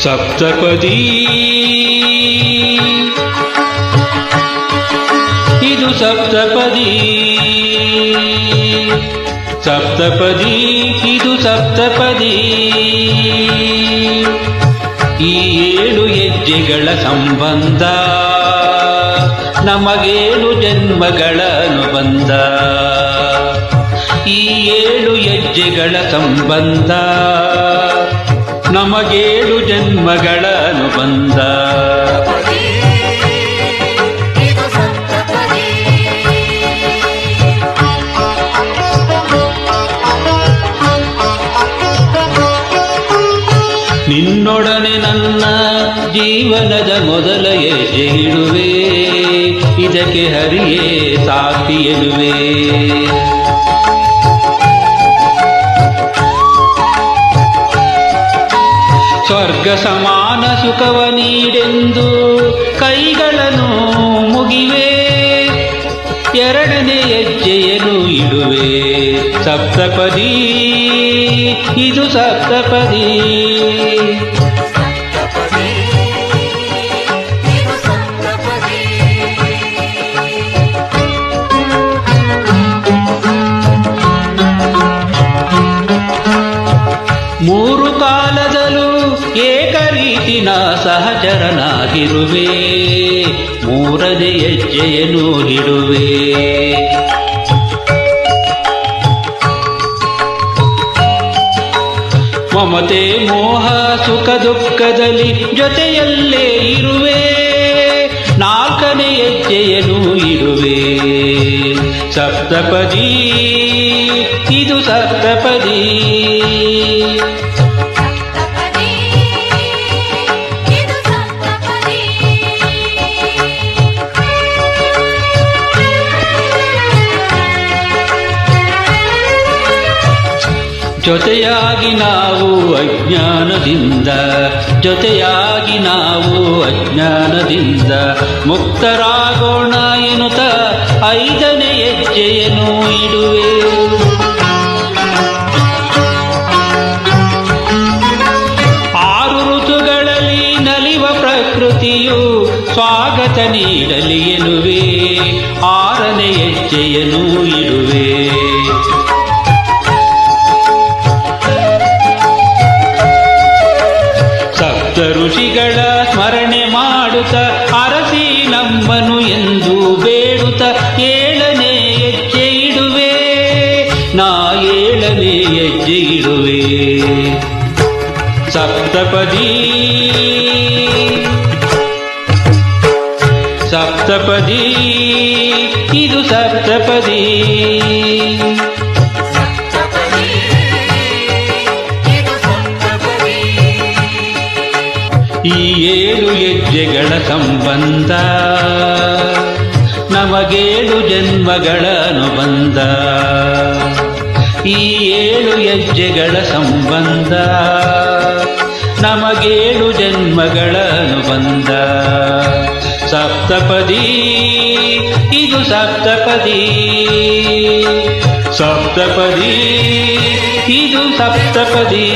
ಸಪ್ತಪದಿ ಇದು ಸಪ್ತಪದಿ ಸಪ್ತಪದಿ ಇದು ಸಪ್ತಪದಿ ಈ 7 ಹೆಜ್ಜೆಗಳ ಸಂಬಂಧ ನಮಗೇಳು ಜನ್ಮಗಳ ಅನುಬಂಧ ಈ 7 ಹೆಜ್ಜೆಗಳ ಸಂಬಂಧ ನಮಗೇಳು ಜನ್ಮಗಳ ಅನುಬಂಧ ನಿನ್ನೊಡನೆ ನನ್ನ ಜೀವನದ ಮೊದಲ ಹೆಜ್ಜೆ ಇಡುವೆ ಇದಕ್ಕೆ ಹರಿಯೇ ಸಾಕ್ಷಿ ಎನ್ನುವೆ ಸ್ವರ್ಗ ಸಮಾನ ಸುಖವ ನೀಡೆಂದು ಕೈಗಳನ್ನು ಮುಗಿವೆ ಎರಡನೇ ಹೆಜ್ಜೆಯನ್ನು ಇಡುವೆ ಸಪ್ತಪದಿ ಇದು ಸಪ್ತಪದಿ ಮೂರು ಕಾಲದಲ್ಲೂ ಏಕರೀತಿನ ಸಹಚರನಾಗಿರುವೆ ಮೂರನೇ ಹೆಜ್ಜೆಯನ್ನು ಇಡುವೆ ಮಮತೆ ಮೋಹ ಸುಖ ದುಃಖದಲ್ಲಿ ಜೊತೆಯಲ್ಲೇ ಇರುವೆ ನಾಲ್ಕನೇ ಹೆಜ್ಜೆಯನ್ನು ಇಡುವೆ ಸಪ್ತಪದಿ ಇದು ಸಪ್ತಪದಿ ಜೊತೆಯಾಗಿ ನಾವು ಅಜ್ಞಾನದಿಂದ ಜೊತೆಯಾಗಿ ನಾವು ಅಜ್ಞಾನದಿಂದ ಮುಕ್ತರಾಗೋಣ ಎನ್ನುತ್ತ 5ನೇ ಹೆಜ್ಜೆಯನ್ನು ಇಡುವೆ ಆರು ಋತುಗಳಲ್ಲಿ ನಲಿವ ಪ್ರಕೃತಿಯು ಸ್ವಾಗತ ನೀಡಲಿ ಎನ್ನುವೆ 6ನೇ ಹೆಜ್ಜೆಯನ್ನು ಇಡುವೆ ಋಷಿಗಳ ಸ್ಮರಣೆ ಮಾಡುತ್ತ ಅರಸಿ ನಮ್ಮನು ಎಂದು ಬೇಡುತ್ತ 7ನೇ ಹೆಜ್ಜೆ ಇಡುವೆ ನಾ 7ನೇ ಹೆಜ್ಜೆ ಇಡುವೆ ಸಪ್ತಪದಿ ಸಪ್ತಪದಿ ಇದು ಸಪ್ತಪದಿ ಈ 7 ಹೆಜ್ಜೆಗಳ ಸಂಬಂಧ ನಮಗೇಳು ಜನ್ಮಗಳ ಅನುಬಂಧ ಈ 7 ಹೆಜ್ಜೆಗಳ ಸಂಬಂಧ ನಮಗೇಳು ಜನ್ಮಗಳ ಅನುಬಂಧ ಸಪ್ತಪದಿ ಇದು ಸಪ್ತಪದಿ ಸಪ್ತಪದಿ ಇದು ಸಪ್ತಪದಿ